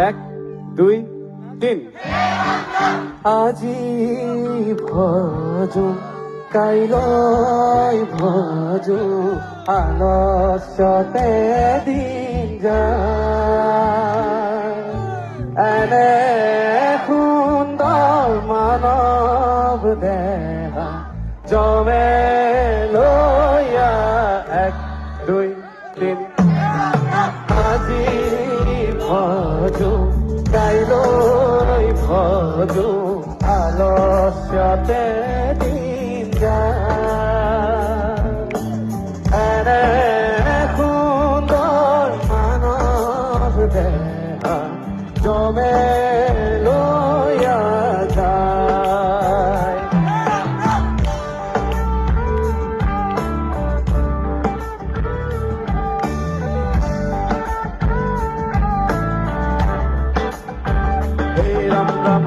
এক দুই তিন। আজি ভজো কাইলৈ ভজো আলস্যতে দিন যায়। এনে সুন্দৰ মানৱ দেহা জমে লৈয়া এক দুই তিন। আজি ভজো কাইলৈ ভজো আলস্যতে দিন যায়। এনে সুন্দৰ মানৱ দেহা জমে লৈয়া যায়। হে ৰাম ৰাম